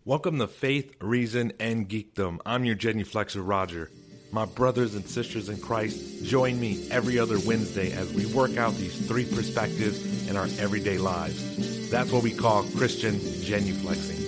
Welcome to Faith, Reason, and Geekdom. I'm your genuflexor, Roger. My brothers and sisters in Christ, join me every other Wednesday as we work out these three perspectives in our everyday lives. That's what we call Christian genuflexing.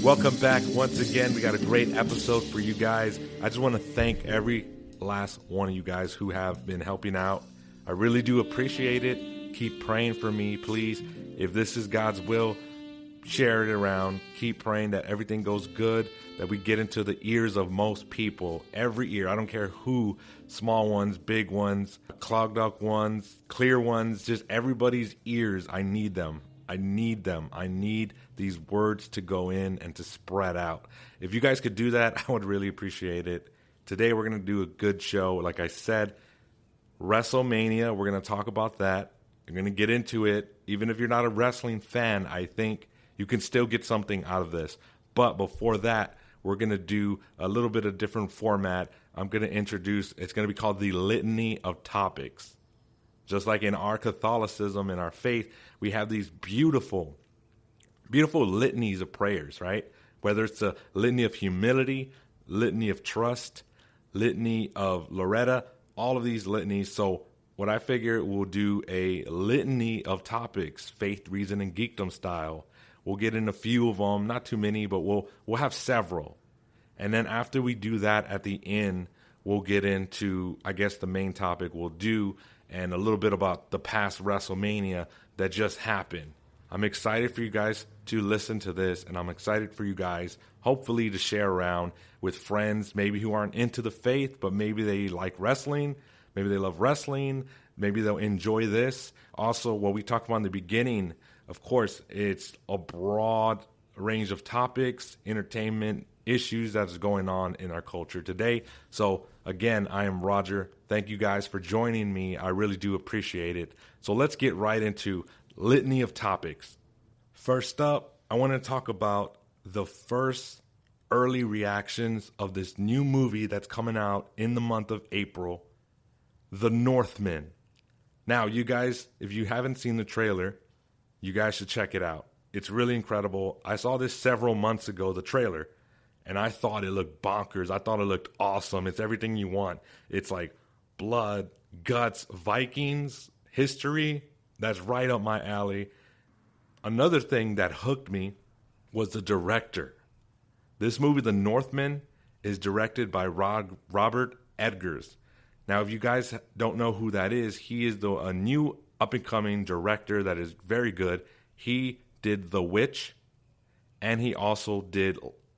Welcome back once again. We got a great episode for you guys. I just want to thank every last one of you guys who have been helping out. I really do appreciate it. Keep praying for me, please. If this is God's will, share it around. Keep praying that everything goes good, that we get into the ears of most people. Every ear. I don't care who. Small ones, big ones, clogged up ones, clear ones, just everybody's ears. I need them. I need them. I need these words to go in and to spread out. If you guys could do that, I would really appreciate it. Today we're going to do a good show. Like I said, WrestleMania, we're going to talk about that. We're going to get into it. Even if you're not a wrestling fan, I think you can still get something out of this. But before that, we're going to do a little bit of different format. I'm going to introduce, it's going to be called the Litany of Topics. Just like in our Catholicism, in our faith, we have these beautiful litanies of prayers, right? Whether it's a litany of humility, litany of trust, litany of Loretta, all of these litanies. So what I figure, we'll do a litany of topics, faith, reason, and geekdom style. We'll get in a few of them, not too many, but we'll have several. And then after we do that at the end, we'll get into, I guess, the main topic we'll do and a little bit about the past WrestleMania that just happened. I'm excited for you guys to listen to this, and I'm excited for you guys, hopefully, to share around with friends, maybe who aren't into the faith, but maybe they like wrestling, maybe they love wrestling, maybe they'll enjoy this. Also, what we talked about in the beginning, of course, it's a broad range of topics, entertainment, issues that's going on in our culture today. So again, I am Roger. Thank you guys for joining me. I really do appreciate it. So let's get right into litany of topics. First up, I want to talk about the first early reactions of this new movie that's coming out in the month of April, The Northman. Now, you guys, if you haven't seen the trailer, you guys should check it out. It's really incredible. I saw this several months ago, the trailer, and I thought it looked bonkers. I thought it looked awesome. It's everything you want. It's like blood, guts, Vikings, history. That's right up my alley. Another thing that hooked me was the director. This movie, The Northman, is directed by Robert Eggers. Now, if you guys don't know who that is, he is a new up-and-coming director that is very good. He did The Witch, and he also did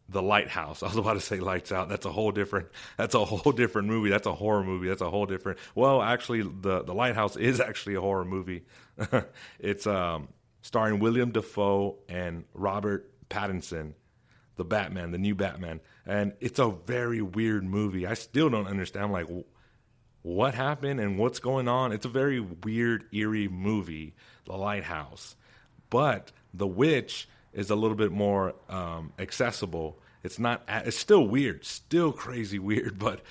The Lighthouse. I was about to say Lights Out. That's a whole different movie. That's a horror movie. That's a whole different. Well, actually, the Lighthouse is actually a horror movie. It's starring William Dafoe and Robert Pattinson, the Batman, the new Batman. And it's a very weird movie. I still don't understand, like, what happened and what's going on. It's a very weird, eerie movie, The Lighthouse. But The Witch is a little bit more accessible. It's still weird, still crazy weird, but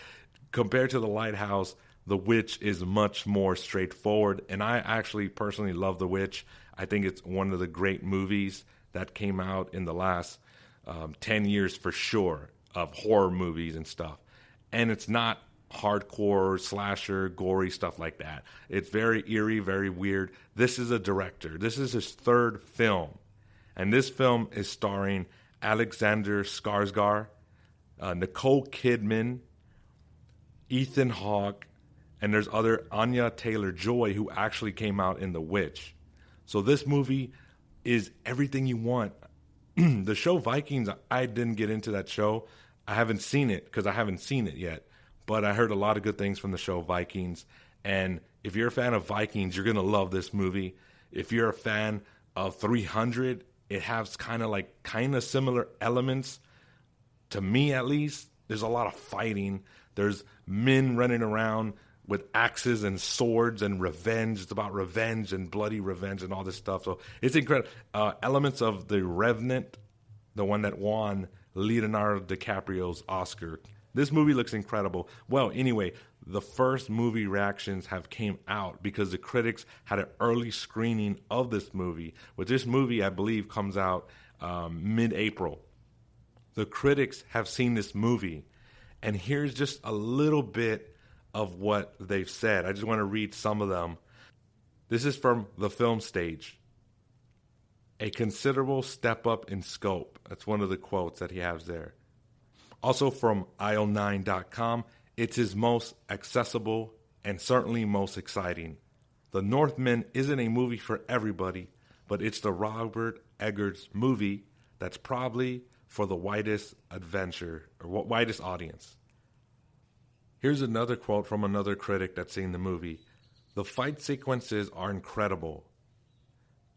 compared to The Lighthouse, The Witch is much more straightforward. And I actually personally love The Witch. I think it's one of the great movies that came out in the last 10 years for sure, of horror movies and stuff. And it's not hardcore, slasher, gory stuff like that. It's very eerie, very weird. This is a director. This is his third film. And this film is starring Alexander Skarsgård, Nicole Kidman, Ethan Hawke, and there's other Anya Taylor-Joy who actually came out in The Witch. So this movie is everything you want. The show Vikings, I didn't get into that show. I haven't seen it because I haven't seen it yet. But I heard a lot of good things from the show Vikings. And if you're a fan of Vikings, you're going to love this movie. If you're a fan of 300, it has kind of similar elements. To me, at least, there's a lot of fighting. There's men running around with axes and swords and revenge. It's about revenge and bloody revenge and all this stuff. So it's incredible. Elements of The Revenant, the one that won Leonardo DiCaprio's Oscar. This movie looks incredible. Well, anyway, the first movie reactions have came out because the critics had an early screening of this movie. But this movie, I believe, comes out mid-April. The critics have seen this movie, and here's just a little bit of what they've said. I just want to read some of them. This is from The Film Stage. A considerable step up in scope. That's one of the quotes that he has there. Also from aisle9.com, it's his most accessible and certainly most exciting. The Northman isn't a movie for everybody, but it's the Robert Eggers movie that's probably for the widest adventure or widest audience. Here's another quote from another critic that's seen the movie. The fight sequences are incredible.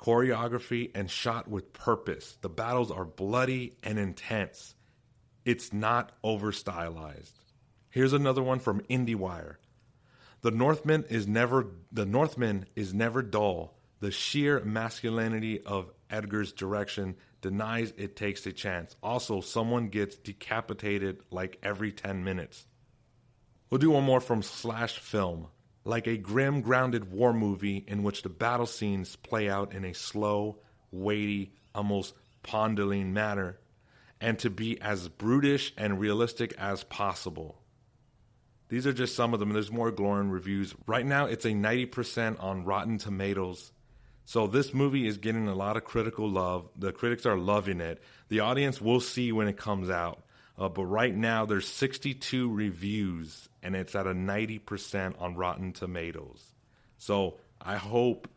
Choreography and shot with purpose. The battles are bloody and intense. It's not over-stylized. Here's another one from IndieWire. The Northman is never dull. The sheer masculinity of Edgar's direction denies it takes a chance. Also, someone gets decapitated like every 10 minutes. We'll do one more from Slash Film. Like a grim, grounded war movie in which the battle scenes play out in a slow, weighty, almost pondering manner, and to be as brutish and realistic as possible. These are just some of them. There's more glowing reviews. Right now, it's a 90% on Rotten Tomatoes. So this movie is getting a lot of critical love. The critics are loving it. The audience will see when it comes out. But right now, there's 62 reviews, and it's at a 90% on Rotten Tomatoes. So I hope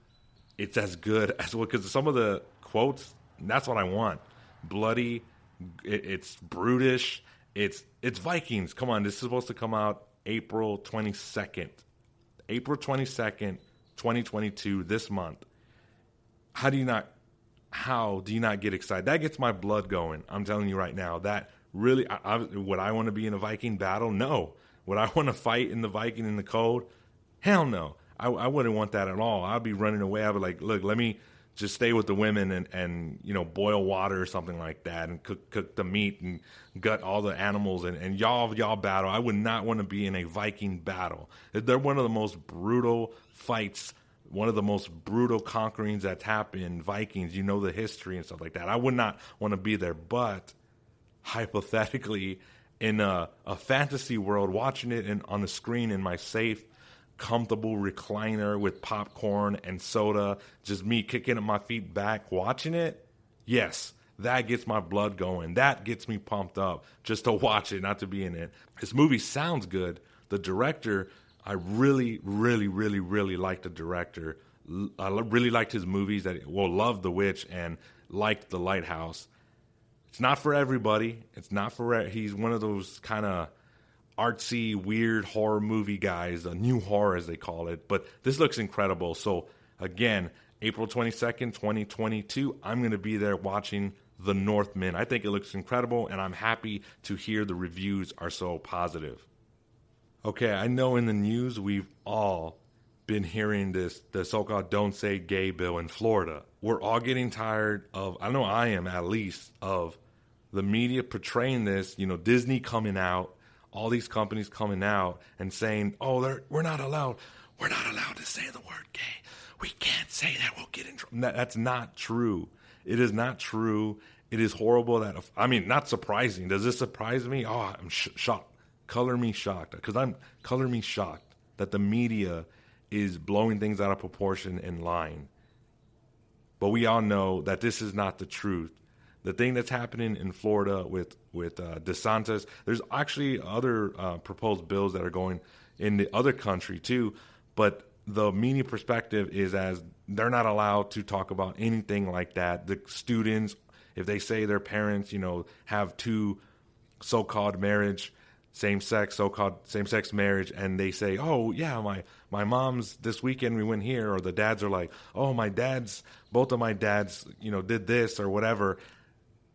it's as good as well, because some of the quotes, that's what I want. Bloody, it's brutish, it's Vikings. Come on, this is supposed to come out April 22nd. April 22nd, 2022, this month. How do you not get excited? That gets my blood going. I'm telling you right now. That really, would I want to be in a Viking battle? No. Would I want to fight in the Viking in the cold? Hell no. I wouldn't want that at all. I'd be running away. I'd be like, look, let me just stay with the women and boil water or something like that and cook the meat and gut all the animals and y'all battle. I would not want to be in a Viking battle. They're one of the most brutal fights, one of the most brutal conquerings that's happened. Vikings, the history and stuff like that. I would not want to be there, but hypothetically, in a fantasy world, watching it on the screen in my safe, comfortable recliner with popcorn and soda, just me kicking my feet back, watching it, yes, that gets my blood going. That gets me pumped up just to watch it, not to be in it. This movie sounds good. The director, I really, really, really, really like the director. I really liked his movies. Loved The Witch and liked The Lighthouse. It's not for everybody. He's one of those kind of artsy, weird horror movie guys, a new horror as they call it. But this looks incredible. So again, April 22nd, 2022, I'm going to be there watching The Northman. I think it looks incredible, and I'm happy to hear the reviews are so positive. Okay, I know in the news we've all been hearing the so-called Don't Say Gay bill in Florida. We're all getting tired of, I know I am at least, of the media portraying this, Disney coming out, all these companies coming out and saying, we're not allowed to say the word gay. We can't say that, we'll get in trouble. That's not true. It is not true. It is horrible not surprising. Does this surprise me? Oh, I'm shocked. Color me shocked. Because color me shocked that the media is blowing things out of proportion and lying. But we all know that this is not the truth. The thing that's happening in Florida with DeSantis, there's actually other proposed bills that are going in the other country too, but the media perspective is as they're not allowed to talk about anything like that. The students, if they say their parents, have two so-called marriage, so-called same-sex marriage, and they say, oh, yeah, my mom's, this weekend we went here, or the dads are like, oh, both of my dads, did this or whatever.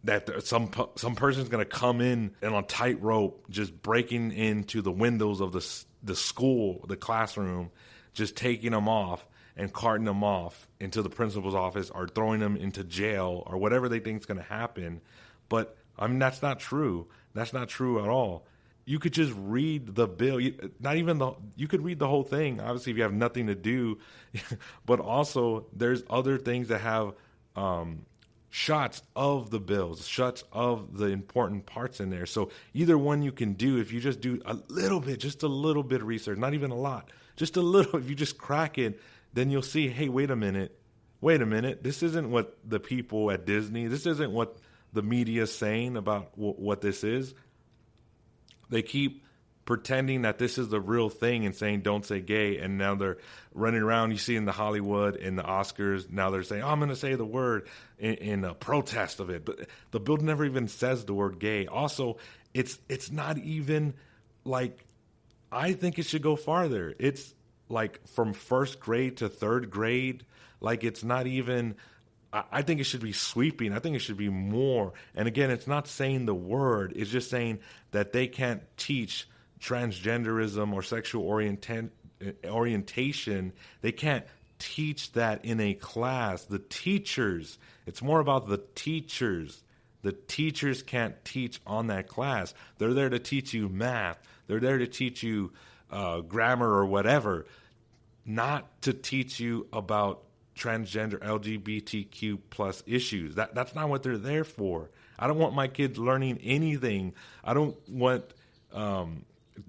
that some person's going to come in and on tightrope, just breaking into the windows of the school, the classroom, just taking them off and carting them off into the principal's office or throwing them into jail or whatever they think is going to happen. But I mean, that's not true. That's not true at all. You could just read the bill. You could read the whole thing, obviously, if you have nothing to do. But also, there's other things that have shots of the bills, shots of the important parts in there. So either one you can do. If you just do just a little bit of research, not even a lot, just a little. If you just crack it, then you'll see, hey, wait a minute. This isn't what the people at Disney, this isn't what the media is saying about what this is. They keep pretending that this is the real thing and saying don't say gay, and now they're running around. You see in the Hollywood, in the Oscars, now they're saying, I'm going to say the word in a protest of it. But the bill never even says the word gay. Also, it's not even like, I think it should go farther. It's like from first grade to third grade. Like, it's not even, I think it should be sweeping. I think it should be more. And again, it's not saying the word. It's just saying that they can't teach transgenderism or sexual orientation. They can't teach that in a class. The teachers, it's more about the teachers. The teachers can't teach on that class. They're there to teach you math. They're there to teach you grammar or whatever, not to teach you about transgender LGBTQ plus issues. That's not what they're there for. I don't want my kids learning anything. I don't want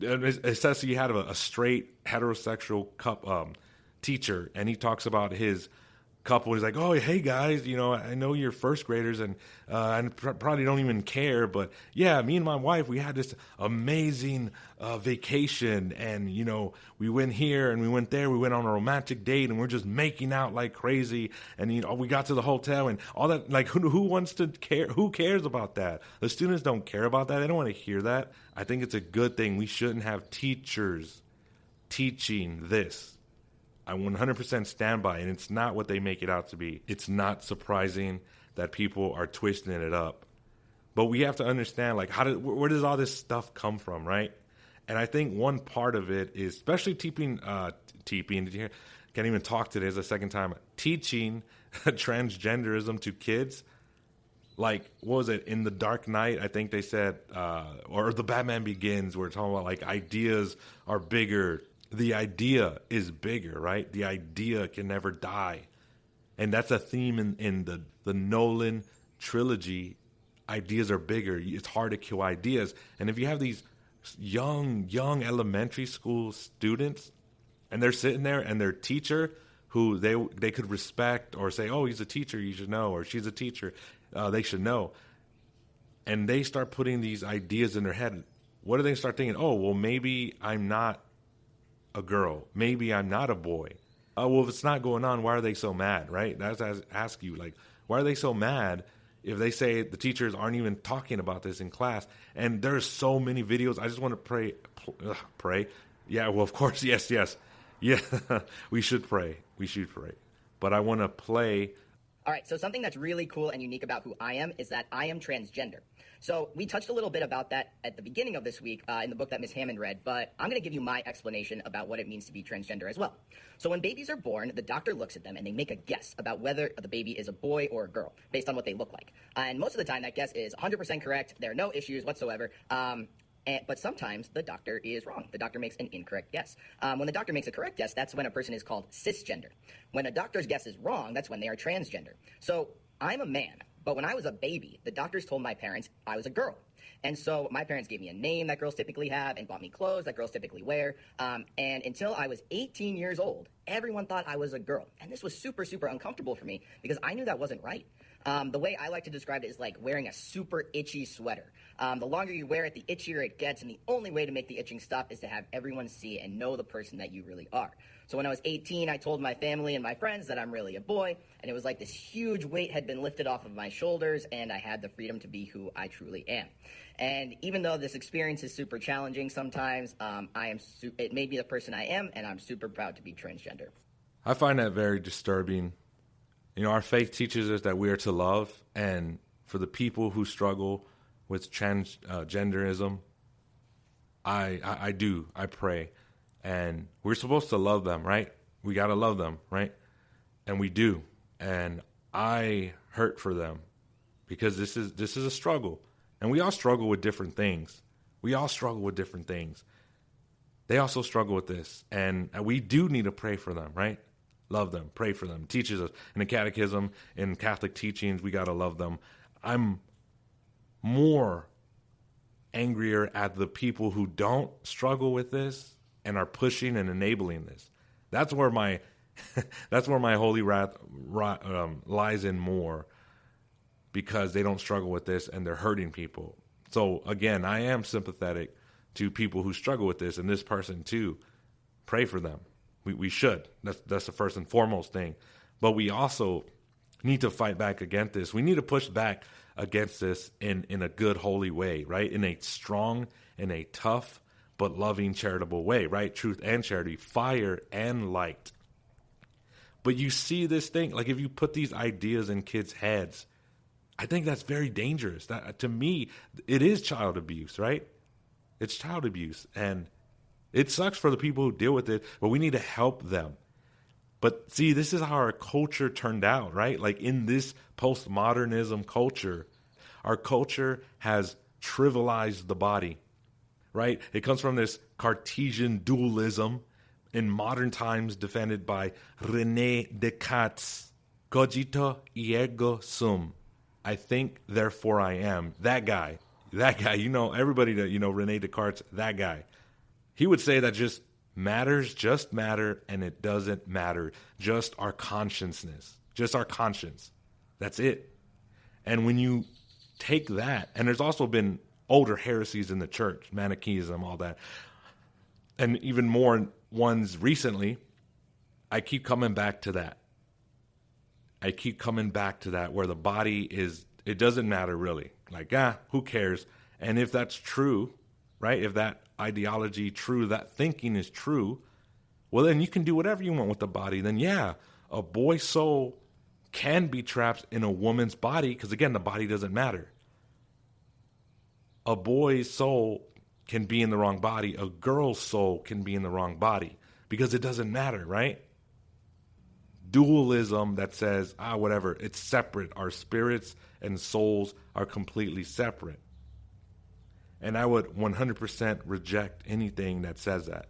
it says you had a straight heterosexual teacher, and he talks about his couple. He's like, oh, hey guys, I know you're first graders and probably don't even care, but yeah, me and my wife, we had this amazing vacation, and we went here and we went there, we went on a romantic date, and we're just making out like crazy, and we got to the hotel and all that. Like, who wants to care? Who cares about that? The students don't care about that. They don't want to hear that. I think it's a good thing. We shouldn't have teachers teaching this. I 100% stand by, and it's not what they make it out to be. It's not surprising that people are twisting it up. But we have to understand, like, where does all this stuff come from, right? And I think one part of it is, especially teaching, can't even talk today, it's the second time, teaching transgenderism to kids. Like, what was it, in The Dark Knight, I think they said, or The Batman Begins, where it's talking about, like, ideas are bigger. The idea is bigger, right? The idea can never die. And that's a theme in the Nolan trilogy. Ideas are bigger. It's hard to kill ideas. And if you have these young elementary school students, and they're sitting there, and their teacher, who they could respect or say, oh, he's a teacher, you should know, or she's a teacher, they should know. And they start putting these ideas in their head. What do they start thinking? Oh, well, maybe I'm not a girl. Maybe I'm not a boy. Well, if it's not going on, why are they so mad, right? That's I ask you, like, why are they so mad if they say the teachers aren't even talking about this in class? And there's so many videos. I just want to pray. Yeah, well, of course, yes. Yeah, we should pray. But I want to play. All right, so something that's really cool and unique about who I am is that I am transgender. So we touched a little bit about that at the beginning of this week in the book that Ms. Hammond read, but I'm going to give you my explanation about what it means to be transgender as well. So when babies are born, the doctor looks at them and they make a guess about whether the baby is a boy or a girl based on what they look like. And most of the time that guess is 100% correct. There are no issues whatsoever. But sometimes the doctor is wrong. The doctor makes an incorrect guess. When the doctor makes a correct guess, that's when a person is called cisgender. When a doctor's guess is wrong, that's when they are transgender. So I'm a man, but when I was a baby, the doctors told my parents I was a girl. And so my parents gave me a name that girls typically have and bought me clothes that girls typically wear. And until I was 18 years old, everyone thought I was a girl. And this was super, super uncomfortable for me because I knew that wasn't right. The way I like to describe it is like wearing a super itchy sweater. The longer you wear it, the itchier it gets, and the only way to make the itching stop is to have everyone see and know the person that you really are. So when I was 18, I told my family and my friends that I'm really a boy, and it was like this huge weight had been lifted off of my shoulders, and I had the freedom to be who I truly am. And even though this experience is super challenging sometimes, it made me the person I am, and I'm super proud to be transgender. I find that very disturbing. Our faith teaches us that we are to love, and for the people who struggle with transgenderism. I do. I pray. And we're supposed to love them, right? We got to love them, right? And we do. And I hurt for them because this is a struggle. And we all struggle with different things. We all struggle with different things. They also struggle with this. And we do need to pray for them, right? Love them. Pray for them. Teaches us. In the catechism, in Catholic teachings, we got to love them. I'm more angrier at the people who don't struggle with this and are pushing and enabling this. That's where my holy wrath lies in more, because they don't struggle with this and they're hurting people. So again, I am sympathetic to people who struggle with this, and this person too. Pray for them. We should. That's the first and foremost thing. But we also need to fight back against this. We need to push back against this in a good, holy way, right? In a strong, in a tough, but loving, charitable way, right? Truth and charity, fire and light. But you see this thing, like if you put these ideas in kids' heads, I think that's very dangerous. That, to me, it is child abuse, right? It's child abuse. And it sucks for the people who deal with it, but we need to help them. But see, this is how our culture turned out, right? Like in this postmodernism culture, our culture has trivialized the body, right? It comes from this Cartesian dualism in modern times defended by René Descartes. Cogito ergo sum. I think, therefore I am. That guy, you know, everybody that, you know, René Descartes, that guy. He would say that just matters just matter, and it doesn't matter. Just our consciousness, just our conscience. That's it. And when you take that, and there's also been older heresies in the church, Manichaeism, all that, and even more ones recently, I keep coming back to that. Where the body is, it doesn't matter really. Like, who cares? And if that's true, right? If that ideology true, that thinking is true, well, then you can do whatever you want with the body. Then yeah, a boy's soul can be trapped in a woman's body, because again, the body doesn't matter. A boy's soul can be in the wrong body. A girl's soul can be in the wrong body, because it doesn't matter, right? Dualism that says, whatever, it's separate. Our spirits and souls are completely separate. And I would 100% reject anything that says that.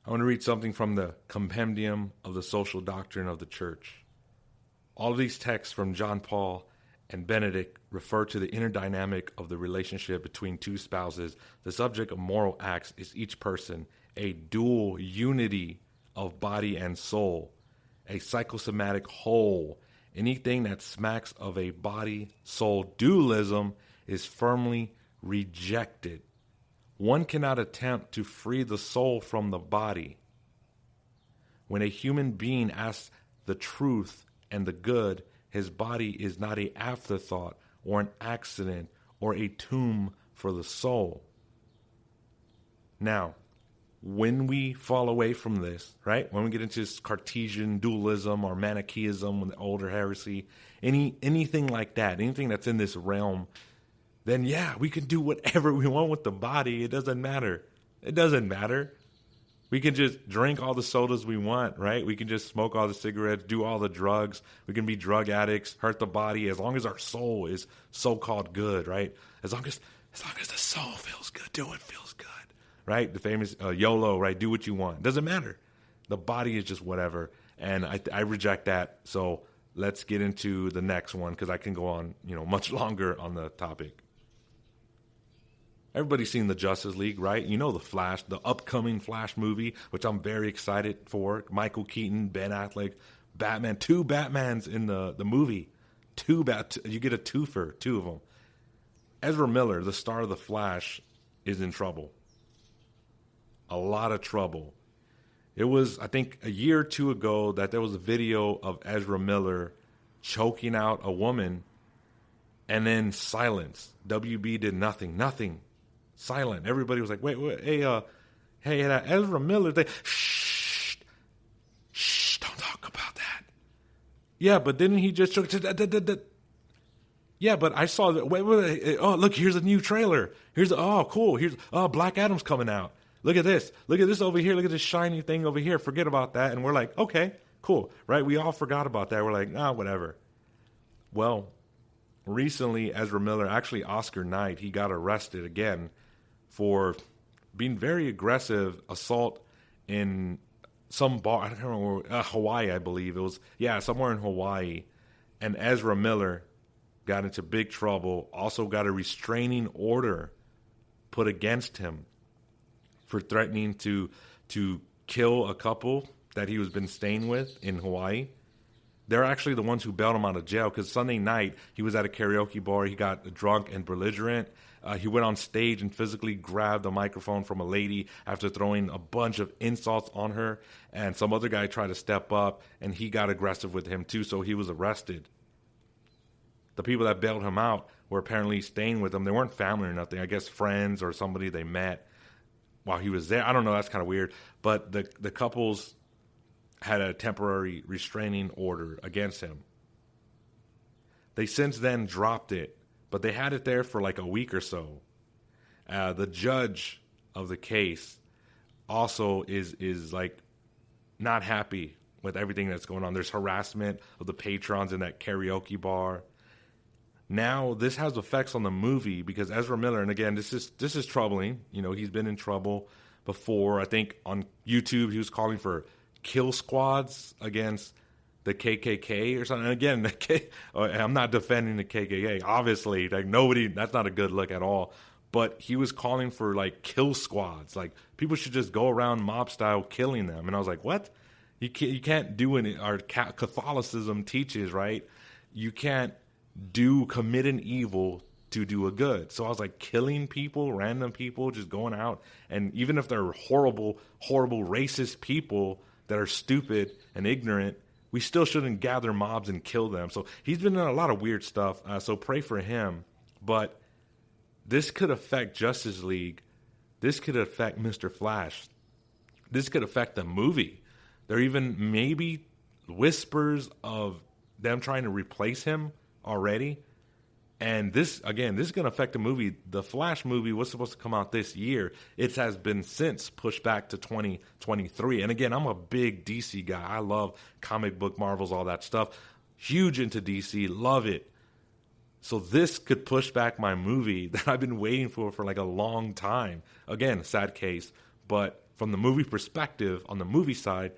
I want to read something from the Compendium of the Social Doctrine of the Church. All of these texts from John Paul and Benedict refer to the inner dynamic of the relationship between two spouses. The subject of moral acts is each person, a dual unity of body and soul, a psychosomatic whole. Anything that smacks of a body-soul dualism is firmly rejected. One cannot attempt to free the soul from the body. When a human being asks the truth and the good, his body is not an afterthought or an accident or a tomb for the soul. Now, when we fall away from this, right? When we get into this Cartesian dualism or Manichaeism with the older heresy, anything like that, anything that's in this realm, then yeah, we can do whatever we want with the body. It doesn't matter. We can just drink all the sodas we want, right? We can just smoke all the cigarettes, do all the drugs. We can be drug addicts, hurt the body, as long as our soul is so-called good, right? As long as the soul feels good, do what feels good, right? The famous YOLO, right? Do what you want. Doesn't matter. The body is just whatever, and I reject that. So let's get into the next one, because I can go on, much longer on the topic. Everybody's seen the Justice League, right? You know the Flash, the upcoming Flash movie, which I'm very excited for. Michael Keaton, Ben Affleck, Batman. 2 Batmans in the movie. You get a twofer, 2 of them. Ezra Miller, the star of the Flash, is in trouble. A lot of trouble. It was, I think, a year or 2 ago that there was a video of Ezra Miller choking out a woman, and then silence. WB did nothing. Silent. Everybody was like, wait, hey, that Ezra Miller thing. Shh, don't talk about that. Yeah, but didn't he just choke? Yeah, but I saw that. Wait, oh, look, here's a new trailer. Cool. Black Adam's coming out. Look at this. Look at this over here. Look at this shiny thing over here. Forget about that. And we're like, okay, cool. Right? We all forgot about that. We're like, whatever. Well, recently, Ezra Miller, actually Oscar Knight, he got arrested again for being very aggressive assault in some bar. I don't remember, Hawaii, I believe. It was, somewhere in Hawaii. And Ezra Miller got into big trouble, also got a restraining order put against him for threatening to kill a couple that he was been staying with in Hawaii. They're actually the ones who bailed him out of jail because Sunday night he was at a karaoke bar. He got drunk and belligerent. He went on stage and physically grabbed a microphone from a lady after throwing a bunch of insults on her. And some other guy tried to step up, and he got aggressive with him too, so he was arrested. The people that bailed him out were apparently staying with him. They weren't family or nothing. I guess friends or somebody they met while he was there. I don't know. That's kind of weird. But the couples had a temporary restraining order against him. They since then dropped it, but they had it there for like a week or so. The judge of the case also is like not happy with everything that's going on. There's harassment of the patrons in that karaoke bar. Now this has effects on the movie because Ezra Miller, and again, this is troubling. You know, he's been in trouble before. I think on YouTube he was calling for kill squads against the KKK or something. And again, I'm not defending the KKK. Obviously, like nobody, that's not a good look at all. But he was calling for like kill squads. Like people should just go around mob style killing them. And I was like, what? You can't do it. Our Catholicism teaches, right? You can't commit an evil to do a good. So I was like, killing people, random people, just going out, and even if they're horrible racist people that are stupid and ignorant, we still shouldn't gather mobs and kill them. So he's been in a lot of weird stuff, so pray for him. But this could affect Justice League. This could affect Mr. Flash. This could affect the movie. There are even maybe whispers of them trying to replace him already. And this is going to affect the movie. The Flash movie was supposed to come out this year. It has been since pushed back to 2023. And again, I'm a big DC guy. I love comic book, Marvels, all that stuff. Huge into DC. Love it. So this could push back my movie that I've been waiting for like a long time. Again, sad case. But from the movie perspective, on the movie side,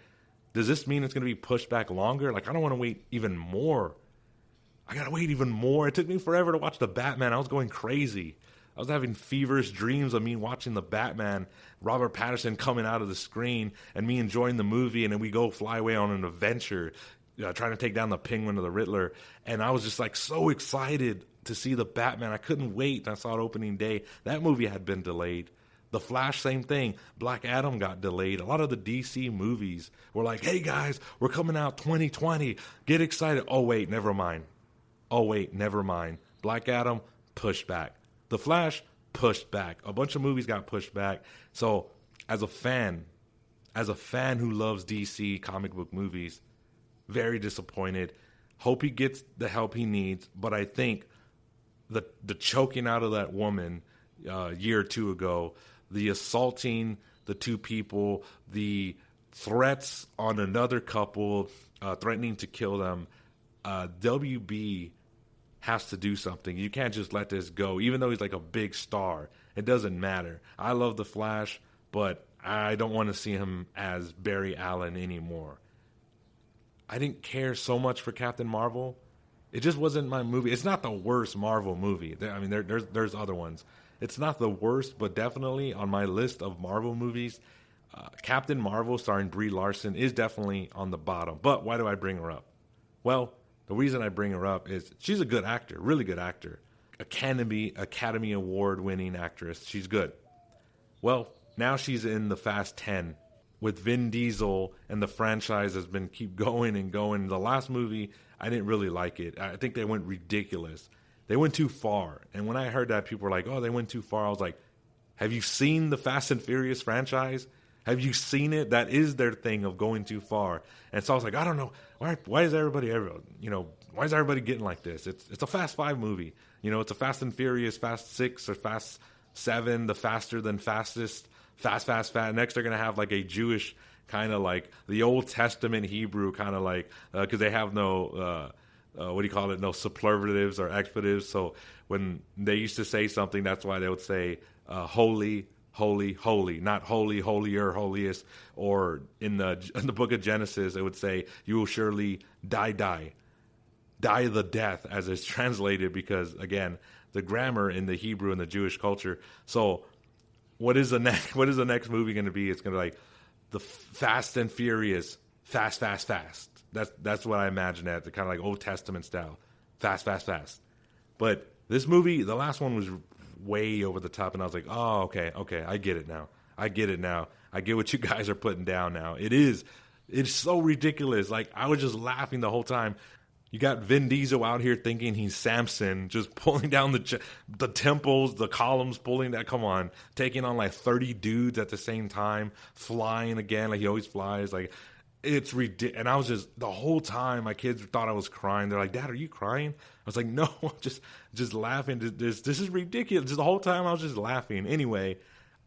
does this mean it's going to be pushed back longer? Like, I don't want to wait even more. I got to wait even more. It took me forever to watch The Batman. I was going crazy. I was having feverish dreams of me watching The Batman, Robert Pattinson coming out of the screen, and me enjoying the movie, and then we go fly away on an adventure, trying to take down the Penguin or the Riddler. And I was just like so excited to see The Batman. I couldn't wait. I saw it opening day. That movie had been delayed. The Flash, same thing. Black Adam got delayed. A lot of the DC movies were like, hey guys, we're coming out 2020. Get excited. Oh wait, never mind. Black Adam, pushed back. The Flash, pushed back. A bunch of movies got pushed back. So as a fan who loves DC comic book movies, very disappointed. Hope he gets the help he needs. But I think the choking out of that woman a year or two ago, the assaulting the two people, the threats on another couple, threatening to kill them, WB has to do something. You can't just let this go. Even though he's like a big star, it doesn't matter. I love The Flash, but I don't want to see him as Barry Allen anymore. I didn't care so much for Captain Marvel. It just wasn't my movie. It's not the worst Marvel movie. I mean, there's other ones. It's not the worst, but definitely on my list of Marvel movies, Captain Marvel starring Brie Larson is definitely on the bottom. But why do I bring her up? Well, the reason I bring her up is she's a good actor, really good actor. Academy Award winning actress. She's good. Well, now she's in the Fast 10 with Vin Diesel, and the franchise has been keep going and going. The last movie, I didn't really like it. I think they went ridiculous. They went too far. And when I heard that, people were like, oh, they went too far. I was like, have you seen the Fast and Furious franchise? Have you seen it? That is their thing of going too far. And so I was like, I don't know. Why is everybody why is everybody getting like this? It's a Fast 5 movie. You know, it's a Fast and Furious, Fast 6 or Fast 7, the faster than fastest, fast. Next, they're going to have like a Jewish kind of like the Old Testament Hebrew kind of like, because they have no, what do you call it? No superlatives or expletives. So when they used to say something, that's why they would say holy, holy, holy, not holy, holier, holiest. Or in the book of Genesis, it would say, you will surely die the death, as it's translated, because again, the grammar in the Hebrew and the Jewish culture. So what is the next movie going to be? It's going to be like the Fast and Furious, fast. That's what I imagine it, the kind of like Old Testament style, fast. But this movie, the last one, was way over the top, and I was like, oh, okay, I get it now. I get what you guys are putting down now. It's so ridiculous. Like, I was just laughing the whole time. You got Vin Diesel out here thinking he's Samson, just pulling down the temples, the columns, pulling that. Come on, taking on like 30 dudes at the same time, flying again like he always flies. Like, it's ridiculous. And I was just, the whole time, my kids thought I was crying. They're like, "Dad, are you crying?" I was like, "No, I'm just laughing. This is ridiculous." Just the whole time I was just laughing. Anyway,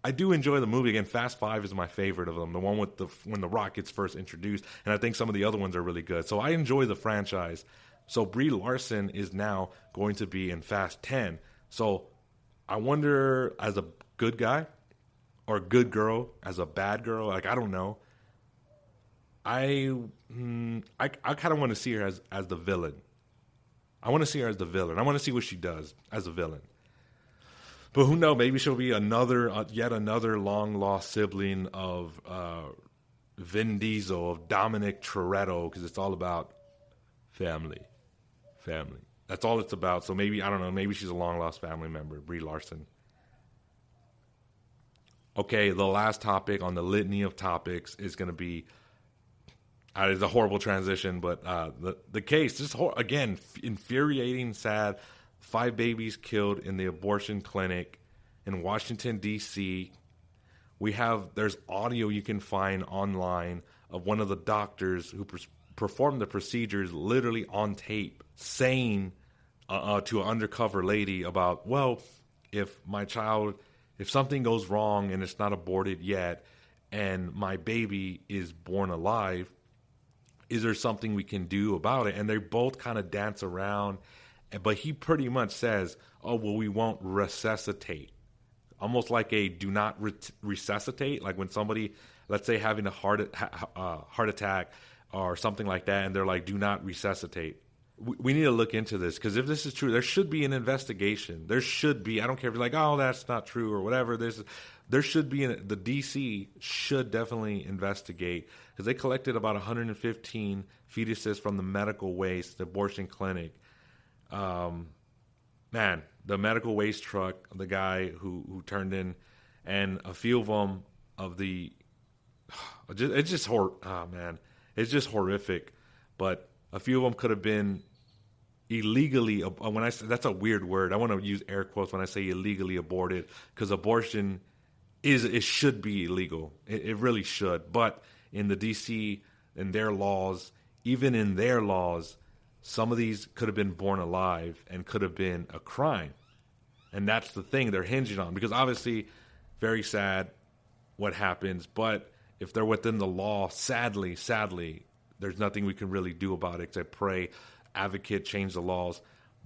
I do enjoy the movie. Again, Fast 5 is my favorite of them. The one with when the Rock gets first introduced. And I think some of the other ones are really good. So I enjoy the franchise. So Brie Larson is now going to be in Fast 10. So I wonder, as a good guy or a good girl, as a bad girl, like, I don't know. I kind of want to see her as the villain. I want to see her as the villain. I want to see what she does as a villain. But who knows? Maybe she'll be yet another long-lost sibling of Vin Diesel, of Dominic Toretto, because it's all about family. That's all it's about. So maybe, I don't know, maybe she's a long-lost family member, Brie Larson. Okay, the last topic on the litany of topics is going to be, it's a horrible transition, but the case, just again, infuriating, sad. 5 babies killed in the abortion clinic in Washington, D.C. There's audio you can find online of one of the doctors who performed the procedures literally on tape saying to an undercover lady about, well, if something goes wrong and it's not aborted yet and my baby is born alive, is there something we can do about it? And they both kind of dance around. But he pretty much says, oh, well, we won't resuscitate. Almost like a do not resuscitate. Like when somebody, let's say, having a heart attack or something like that, and they're like, do not resuscitate. We need to look into this, because if this is true, there should be an investigation. There should be. I don't care if you're like, oh, that's not true or whatever. There should be. The D.C. should definitely investigate, because they collected about 115 fetuses from the medical waste, the abortion clinic. Man, the medical waste truck, the guy who turned in, and a few of them it's just horrific. But a few of them could have been illegally. When I say, that's a weird word, I want to use air quotes when I say illegally aborted, because abortion should be illegal. It really should. But in the DC, in their laws, even in their laws, some of these could have been born alive and could have been a crime. And that's the thing they're hinging on. Because obviously, very sad what happens. But if they're within the law, sadly, there's nothing we can really do about it except pray, advocate, change the laws.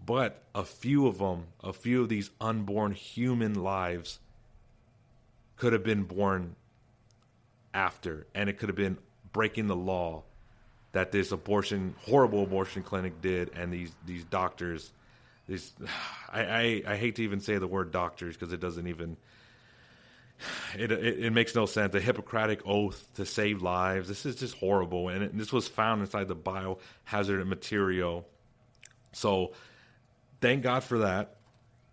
But a few of these unborn human lives could have been born after. And it could have been breaking the law that this horrible abortion clinic did, and these doctors, I hate to even say the word doctors, because it doesn't even, it makes no sense. The Hippocratic oath to save lives. This is just horrible, and this was found inside the biohazard material. So thank God for that.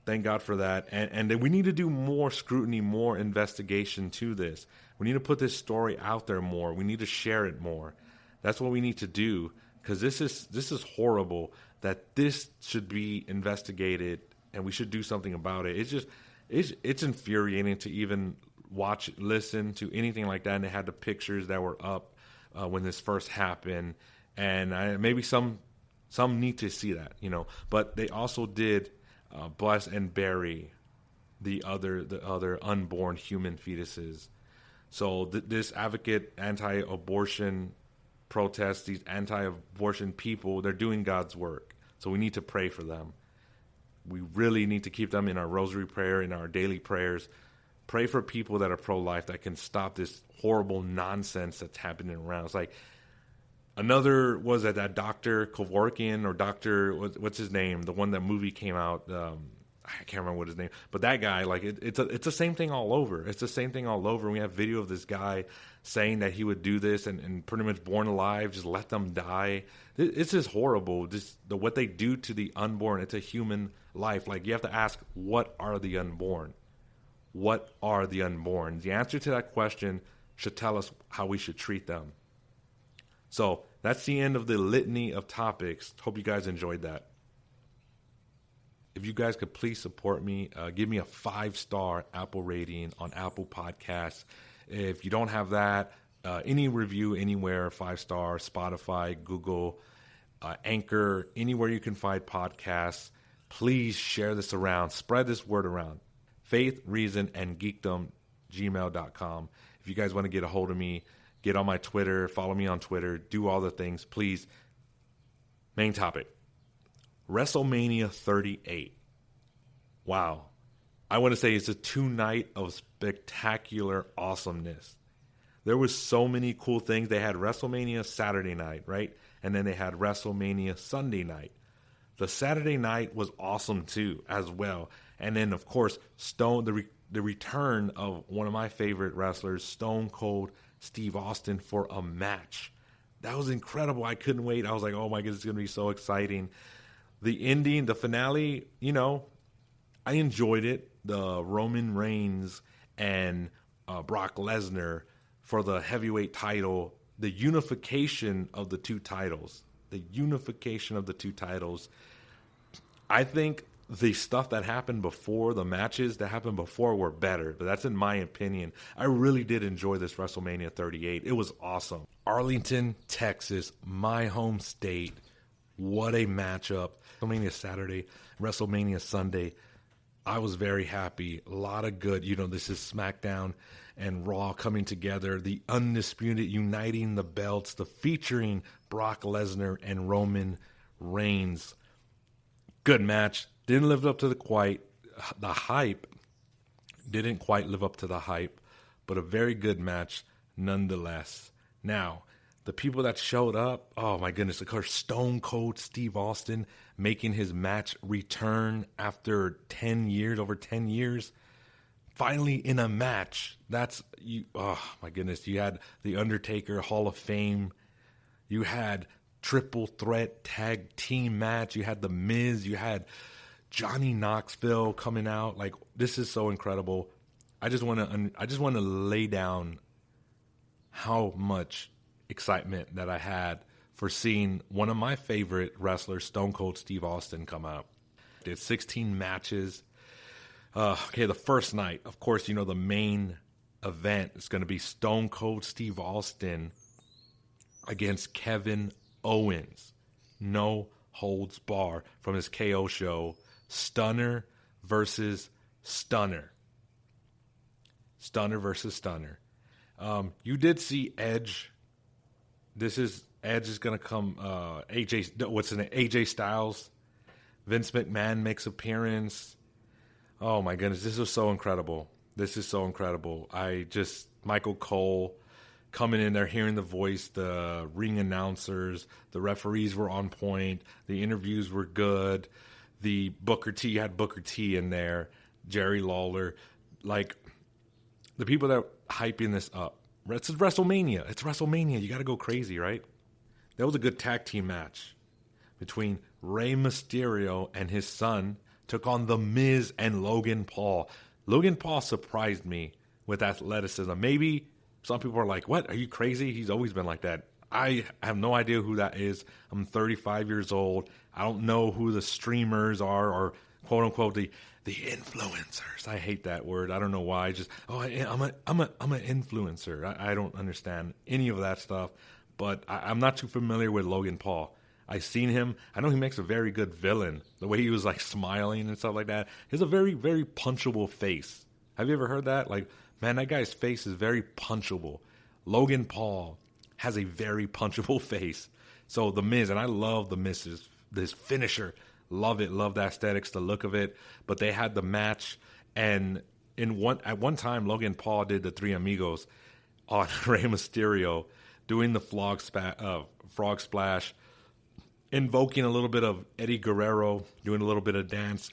And we need to do more scrutiny, more investigation to this. We need to put this story out there more. We need to share it more. That's what we need to do, because this is horrible, that this should be investigated, and we should do something about it. It's infuriating to even listen to anything like that. And they had the pictures that were up when this first happened, and maybe some Some need to see that, But they also did bless and bury the other unborn human fetuses. So this advocate anti-abortion protest, these anti-abortion people, they're doing God's work. So we need to pray for them. We really need to keep them in our rosary prayer, in our daily prayers. Pray for people that are pro-life that can stop this horrible nonsense that's happening around. It's like another, was it that Dr. Kevorkian or Dr. what's his name? The one that movie came out. I can't remember what his name, but that guy, like it's the same thing all over. It's the same thing all over. We have video of this guy saying that he would do this and pretty much born alive, just let them die. It's just horrible. What they do to the unborn. It's a human life. Like, you have to ask, what are the unborn? What are the unborn? The answer to that question should tell us how we should treat them. So that's the end of the litany of topics. Hope you guys enjoyed that. If you guys could please support me, give me a 5-star Apple rating on Apple Podcasts. If you don't have that, any review anywhere, 5-star, Spotify, Google, Anchor, anywhere you can find podcasts, please share this around. Spread this word around. Faith, Reason, and Geekdom, gmail.com. If you guys want to get a hold of me, get on my Twitter, follow me on Twitter, do all the things, please. Main topic. WrestleMania 38. Wow. I want to say it's a 2-night of spectacular awesomeness. There was so many cool things. They had WrestleMania Saturday night, right? And then they had WrestleMania Sunday night. The Saturday night was awesome too, as well. And then, of course, the return of one of my favorite wrestlers, Stone Cold Steve Austin, for a match. That was incredible. I couldn't wait. I was like, oh my goodness, it's going to be so exciting. The ending, the finale, I enjoyed it. The Roman Reigns and Brock Lesnar for the heavyweight title, the unification of the two titles. I think the stuff that happened before, the matches that happened before, were better, but that's in my opinion. I really did enjoy this WrestleMania 38. It was awesome. Arlington, Texas, my home state. What a matchup. WrestleMania Saturday, WrestleMania Sunday. I was very happy. A lot of good. This is SmackDown and Raw coming together. The Undisputed uniting the belts. The featuring Brock Lesnar and Roman Reigns. Good match. Didn't live up to the hype. Didn't quite live up to the hype. But a very good match nonetheless. Now, the people that showed up, oh my goodness, of course, Stone Cold Steve Austin making his match return after 10 years, over 10 years. Finally in a match. Oh my goodness, you had The Undertaker Hall of Fame. You had triple threat tag team match. You had The Miz. You had Johnny Knoxville coming out. Like, this is so incredible. I just want to lay down how much excitement that I had for seeing one of my favorite wrestlers, Stone Cold Steve Austin, come out. Did 16 matches. The first night, of course, the main event is going to be Stone Cold Steve Austin against Kevin Owens. No holds bar from his KO show. Stunner versus Stunner. Stunner versus Stunner. You did see Edge. Edge is going to come, AJ Styles. Vince McMahon makes appearance. Oh my goodness, this is so incredible. Michael Cole coming in there, hearing the voice, the ring announcers, the referees were on point, the interviews were good, the Booker T, you had Booker T in there, Jerry Lawler, like the people that are hyping this up. It's WrestleMania. You got to go crazy, right? That was a good tag team match between Rey Mysterio and his son took on The Miz and Logan Paul. Logan Paul surprised me with athleticism. Maybe some people are like, what? Are you crazy? He's always been like that. I have no idea who that is. I'm 35 years old. I don't know who the streamers are or quote unquote the influencers. I hate that word. I don't know why. I'm an influencer. I don't understand any of that stuff. But I'm not too familiar with Logan Paul. I've seen him. I know he makes a very good villain. The way he was like smiling and stuff like that. He has a very, very punchable face. Have you ever heard that? Like, man, that guy's face is very punchable. Logan Paul has a very punchable face. So The Miz, and I love The Miz's this finisher. Love it. Love the aesthetics, the look of it. But they had the match, and at one time, Logan Paul did the Three Amigos on Rey Mysterio, doing the frog splash, invoking a little bit of Eddie Guerrero, doing a little bit of dance.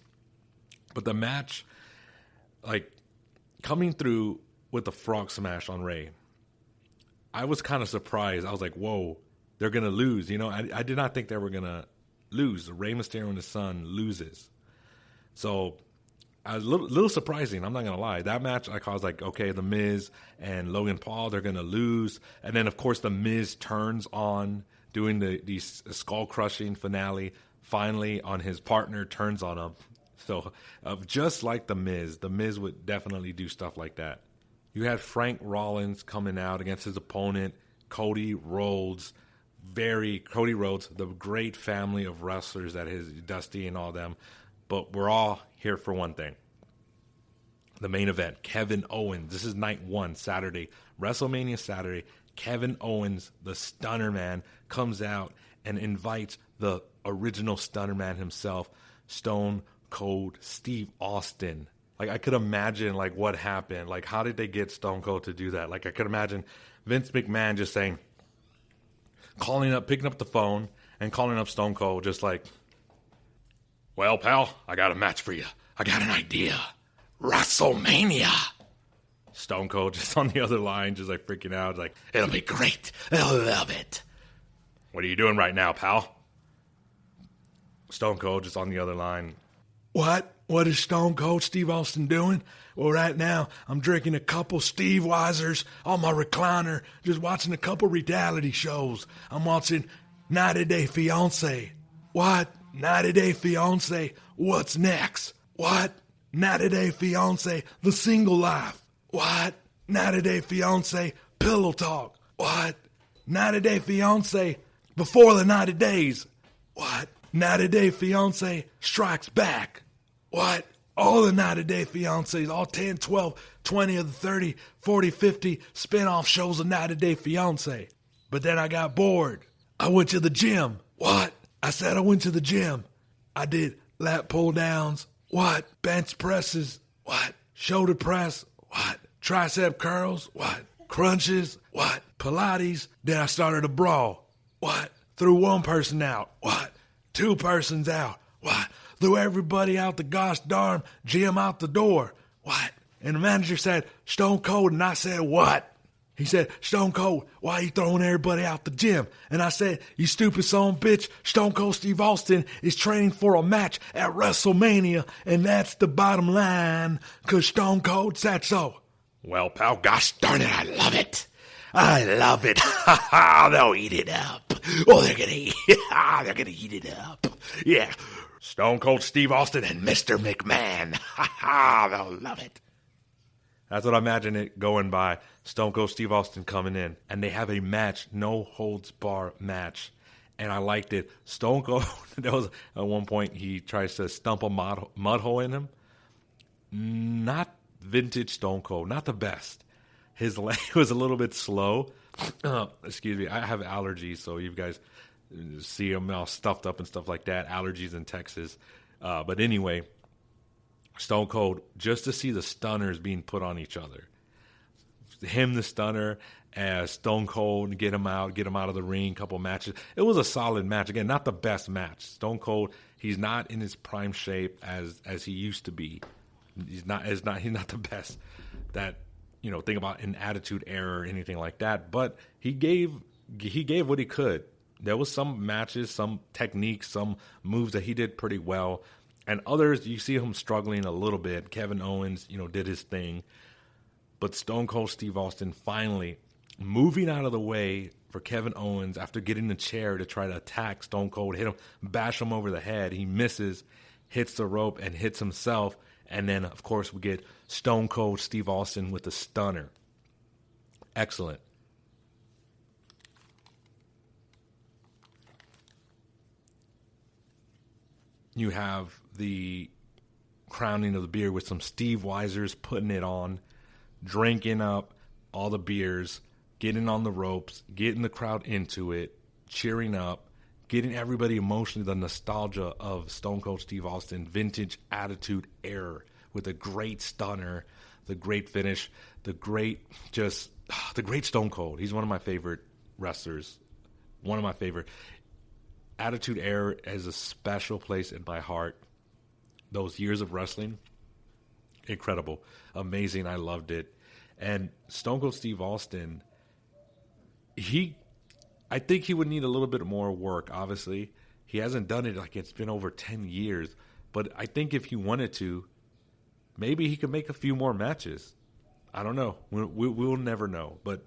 But the match, like, coming through with the frog smash on Rey, I was kind of surprised. I was like, whoa, they're going to lose. You know, I did not think they were going to lose. Rey Mysterio and his son loses. So I was a little surprising. I'm not going to lie. That match, I was like, okay, The Miz and Logan Paul, they're going to lose. And then, of course, The Miz turns on doing the skull-crushing finale. Finally, on his partner, turns on him. So just like The Miz would definitely do stuff like that. You had Frank Rollins coming out against his opponent, Cody Rhodes. Cody Rhodes, the great family of wrestlers that is Dusty and all them. But we're all here for one thing. The main event, Kevin Owens. This is night 1, Saturday. WrestleMania Saturday. Kevin Owens, the Stunner Man, comes out and invites the original Stunner Man himself, Stone Cold Steve Austin. Like, I could imagine, like, what happened. Like, how did they get Stone Cold to do that? Like, I could imagine Vince McMahon just saying, picking up the phone and calling up Stone Cold, just like, well, pal, I got a match for you. I got an idea. WrestleMania. Stone Cold just on the other line, just like freaking out, like, it'll be great. They'll love it. What are you doing right now, pal? Stone Cold just on the other line. What? What is Stone Cold Steve Austin doing? Well, right now, I'm drinking a couple Steve Weisers on my recliner, just watching a couple reality shows. I'm watching 90 Day Fiancé. What? 90 Day Fiancé? What's next? What? 90 Day Fiancé, The Single Life. What? 90 Day Fiancé, Pillow Talk. What? 90 Day Fiancé, Before the 90 Days. What? 90 Day Fiancé, Strikes Back. What? All the 90 Day Fiancés, all 10, 12, 20 of the 30, 40, 50 spin-off shows of 90 Day Fiancé. But then I got bored. I went to the gym. What? I said I went to the gym. I did lat pull downs. What? Bench presses. What? Shoulder press. What? Tricep curls. What? Crunches. What? Pilates. Then I started a brawl. What? Threw one person out. What? Two persons out. What? Threw everybody out the gosh darn gym out the door. What? And the manager said, Stone Cold, and I said, what? He said, Stone Cold, why are you throwing everybody out the gym? And I said, you stupid son of a bitch, Stone Cold Steve Austin is training for a match at WrestleMania, and that's the bottom line, because Stone Cold said so. Well, pal, gosh darn it, I love it. I love it. They'll eat it up. Oh, they're gonna eat it up. Yeah. Stone Cold Steve Austin and Mr. McMahon. They'll love it. That's what I imagine it going by. Stone Cold Steve Austin coming in. And they have a match, no holds bar match. And I liked it. Stone Cold, there was at one point he tries to stump a mud hole in him. Not vintage Stone Cold, not the best. His leg was a little bit slow. Excuse me, I have allergies, so you guys see him all stuffed up and stuff like that. Allergies in Texas. But anyway, Stone Cold, just to see the stunners being put on each other. Him, the stunner, Stone Cold, get him out of the ring, couple matches. It was a solid match. Again, not the best match. Stone Cold, he's not in his prime shape as he used to be. He's not the best. That, you know, think about an attitude error or anything like that. But he gave what he could. There was some matches, some techniques, some moves that he did pretty well. And others, you see him struggling a little bit. Kevin Owens, did his thing. But Stone Cold Steve Austin finally moving out of the way for Kevin Owens after getting the chair to try to attack Stone Cold, hit him, bash him over the head. He misses, hits the rope, and hits himself. And then, of course, we get Stone Cold Steve Austin with the stunner. Excellent. You have the crowning of the beer with some Steve Weisers putting it on, drinking up all the beers, getting on the ropes, getting the crowd into it, cheering up, getting everybody emotionally, the nostalgia of Stone Cold Steve Austin, vintage Attitude Era, with a great stunner, the great finish, the great Stone Cold. He's one of my favorite wrestlers. One of my favorite. Attitude Era has a special place in my heart. Those years of wrestling, incredible, amazing. I loved it. And Stone Cold Steve Austin, I think he would need a little bit more work, obviously. He hasn't done it like it's been over 10 years. But I think if he wanted to, maybe he could make a few more matches. I don't know. We'll never know. But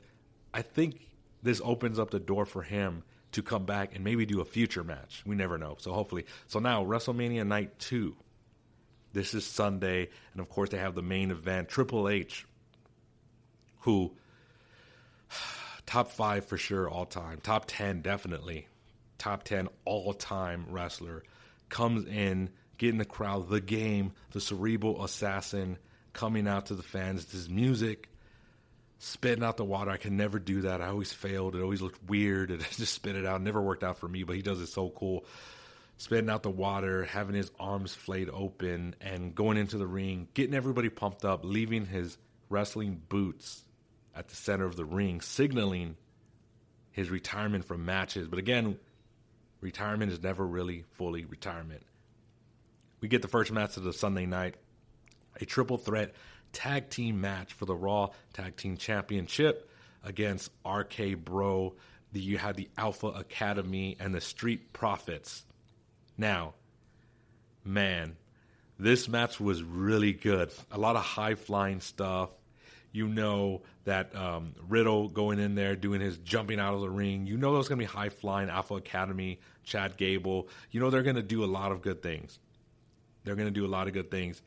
I think this opens up the door for him to come back and maybe do a future match. We never know. So hopefully. So now, WrestleMania Night 2. This is Sunday. And, of course, they have the main event. Triple H, who, top 5 for sure all time. Top 10 definitely. Top 10 all-time wrestler. Comes in, getting the crowd, the game, the cerebral assassin, coming out to the fans. This music, spitting out the water. I can never do that. I always failed. It always looked weird. It just spit it out. It never worked out for me, but he does it so cool. Spitting out the water, having his arms flayed open, and going into the ring, getting everybody pumped up, leaving his wrestling boots at the center of the ring, signaling his retirement from matches. But again, retirement is never really fully retirement. We get the first match of the Sunday night, a triple threat tag team match for the Raw Tag Team Championship against RK Bro. You had the Alpha Academy and the Street Profits. Now, man, this match was really good. A lot of high-flying stuff. You know that Riddle going in there, doing his jumping out of the ring. You know there's going to be high-flying Alpha Academy, Chad Gable. You know they're going to do a lot of good things. They're going to do a lot of good things.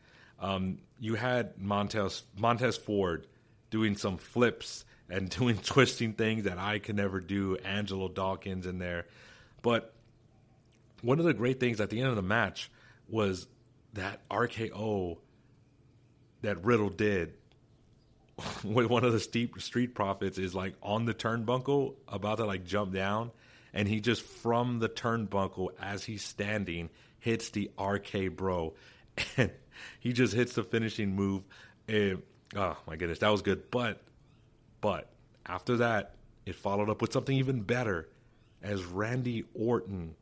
You had Montez Ford doing some flips and doing twisting things that I could never do. Angelo Dawkins in there. But one of the great things at the end of the match was that RKO that Riddle did with one of the Street Profits is like on the turnbuckle, about to like jump down. And he just, from the turnbuckle as he's standing, hits the RK Bro. And he just hits the finishing move. And, oh, my goodness, that was good. But after that, it followed up with something even better as Randy Orton,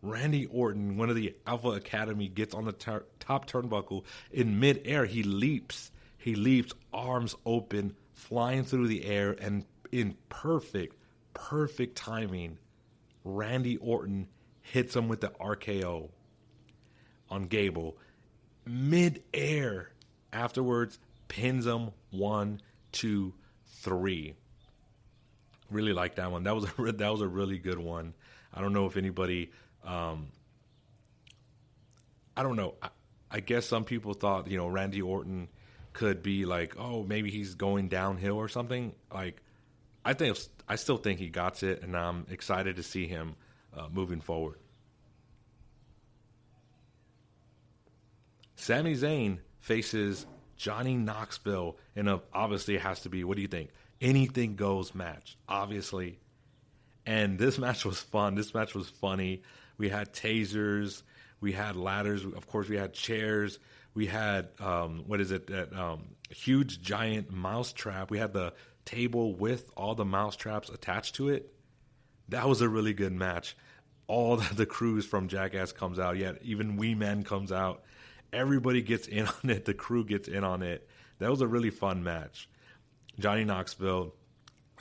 one of the Alpha Academy, gets on the top turnbuckle. In midair, he leaps, arms open, flying through the air, and in perfect timing, Randy Orton hits him with the RKO on Gable. Mid-air, afterwards, pins him 1, 2, 3. Really like that one. That was a really good one. I don't know if anybody, I don't know. I guess some people thought, Randy Orton could be like, oh, maybe he's going downhill or something. Like, I still think he got it, and I'm excited to see him moving forward. Sami Zayn faces Johnny Knoxville in obviously it has to be, what do you think? Anything goes match, obviously. And this match was fun. This match was funny. We had tasers. We had ladders. Of course, we had chairs. We had, that huge giant mouse trap. We had the table with all the mouse traps attached to it. That was a really good match. All the crews from Jackass comes out. Yeah, even Wee Man comes out. Everybody gets in on it. The crew gets in on it. That was a really fun match. Johnny Knoxville,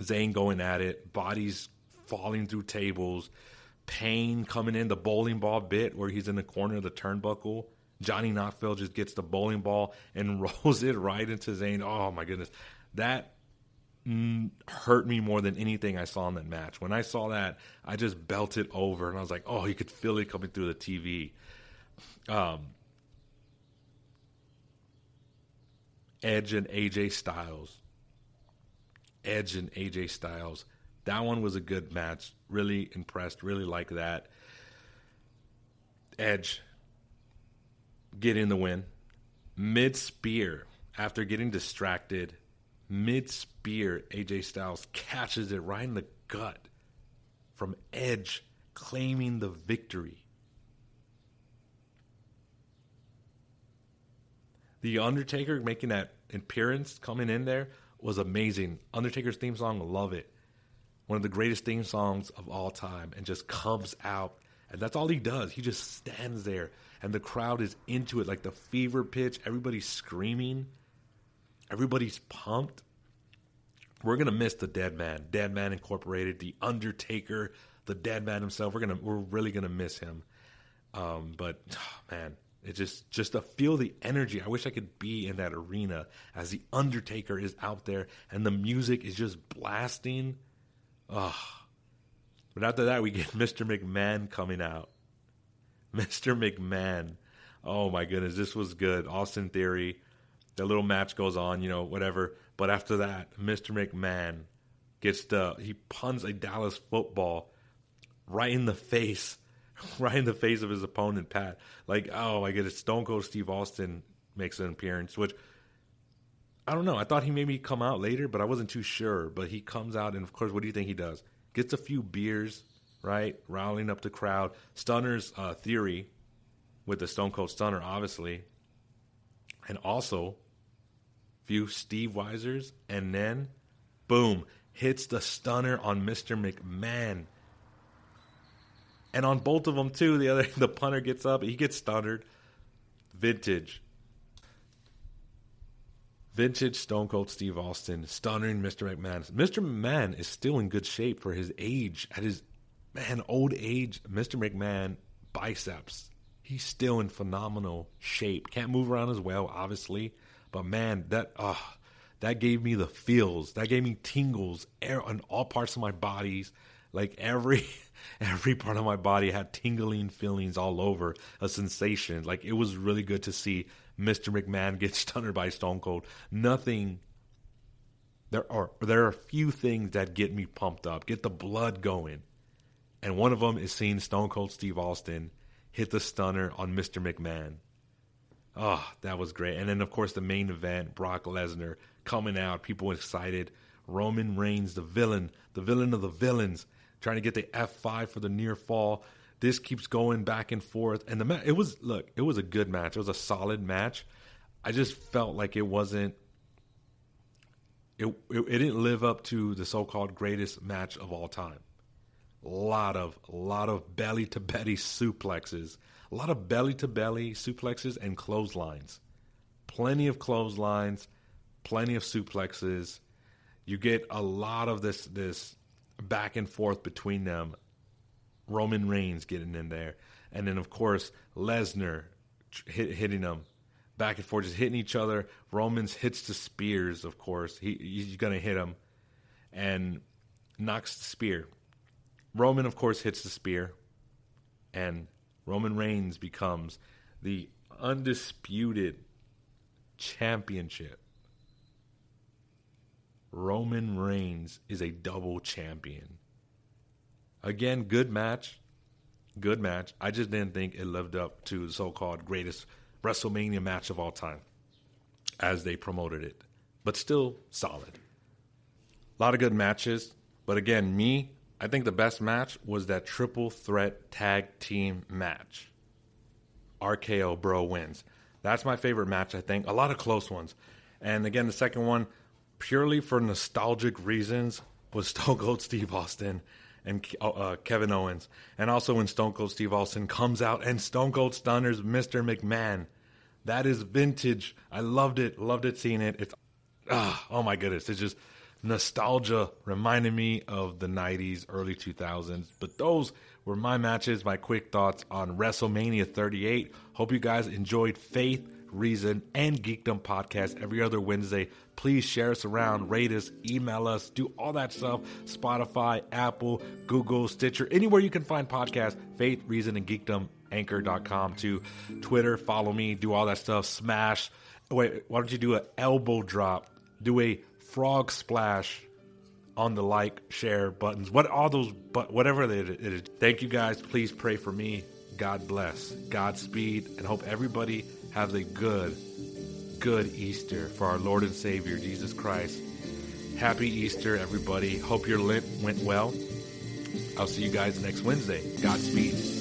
Zayn going at it, bodies falling through tables, Pain coming in, the bowling ball bit where he's in the corner of the turnbuckle. Johnny Knoxville just gets the bowling ball and rolls it right into Zayn. Oh, my goodness. That hurt me more than anything I saw in that match. When I saw that, I just belted over, and I was like, oh, you could feel it coming through the TV. Edge and AJ Styles. That one was a good match. Really impressed. Really like that. Edge getting the win. Mid-spear, after getting distracted, mid-spear, AJ Styles catches it right in the gut from Edge, claiming the victory. The Undertaker making that appearance, coming in there, was amazing. Undertaker's theme song, love it. One of the greatest theme songs of all time, and just comes out. And that's all he does. He just stands there, and the crowd is into it, like the fever pitch. Everybody's screaming. Everybody's pumped. We're going to miss the Dead Man. Dead Man Incorporated, The Undertaker, the Dead Man himself. We're really going to miss him. But, man, it just to feel the energy. I wish I could be in that arena as The Undertaker is out there and the music is just blasting. But after that, we get Mr. McMahon coming out. Mr. McMahon. Oh, my goodness. This was good. Austin Theory. The little match goes on, whatever. But after that, Mr. McMahon he puns a Dallas football right in the face. Right in the face of his opponent, Pat. Like, oh my goodness, Stone Cold Steve Austin makes an appearance, which, I don't know. I thought he maybe come out later, but I wasn't too sure. But he comes out, and of course, what do you think he does? Gets a few beers, right? Riling up the crowd. Stunner's Theory with the Stone Cold Stunner, obviously. And also, few Steve Weisers, and then, boom, hits the Stunner on Mr. McMahon. And on both of them, too, the punter gets up. He gets stunnered. Vintage Stone Cold Steve Austin stunnering Mr. McMahon. Mr. McMahon is still in good shape for his age. At his, old age, Mr. McMahon, biceps. He's still in phenomenal shape. Can't move around as well, obviously. But, man, that gave me the feels. That gave me tingles on all parts of my bodies. Like every part of my body had tingling feelings all over, a sensation. Like it was really good to see Mr. McMahon get stunned by Stone Cold. There are a few things that get me pumped up, get the blood going. And one of them is seeing Stone Cold Steve Austin hit the stunner on Mr. McMahon. Oh, that was great. And then, of course, the main event, Brock Lesnar coming out, people excited. Roman Reigns, the villain of the villains, trying to get the F5 for the near fall. This keeps going back and forth. And it was a good match. It was a solid match. I just felt like it wasn't, it didn't live up to the so-called greatest match of all time. A lot of belly-to-belly suplexes. A lot of belly-to-belly suplexes and clotheslines. Plenty of clotheslines, plenty of suplexes. You get a lot of this back and forth between them. Roman Reigns getting in there. And then, of course, Lesnar hitting them back and forth, just hitting each other. Roman's hits the spears, of course. He's going to hit him and knocks the spear. Roman, of course, hits the spear. And Roman Reigns becomes the undisputed championship. Roman Reigns is a double champion. Again, good match. Good match. I just didn't think it lived up to the so-called greatest WrestleMania match of all time as they promoted it. But still solid. A lot of good matches. But again, I think the best match was that triple threat tag team match. RKO Bro wins. That's my favorite match, I think. A lot of close ones. And again, the second one, purely for nostalgic reasons, was Stone Cold Steve Austin and Kevin Owens. And also when Stone Cold Steve Austin comes out and Stone Cold stunners Mr. McMahon. That is vintage. I loved it. Loved it seeing it. It's oh my goodness. It's just nostalgia, reminding me of the 90s, early 2000s. But those were my matches, my quick thoughts on WrestleMania 38. Hope you guys enjoyed Faith, Reason, and Geekdom podcast every other Wednesday. Please share us around, rate us, email us, do all that stuff. Spotify, Apple, Google, Stitcher, anywhere you can find podcasts. Faith, Reason, and Geekdom. Anchor.com to Twitter. Follow me. Do all that stuff. Smash. Wait, why don't you do an elbow drop? Do a frog splash on the like, share buttons. Whatever it is. Thank you guys. Please pray for me. God bless. Godspeed. And hope everybody have a good Easter for our Lord and Savior, Jesus Christ. Happy Easter, everybody. Hope your Lent went well. I'll see you guys next Wednesday. Godspeed.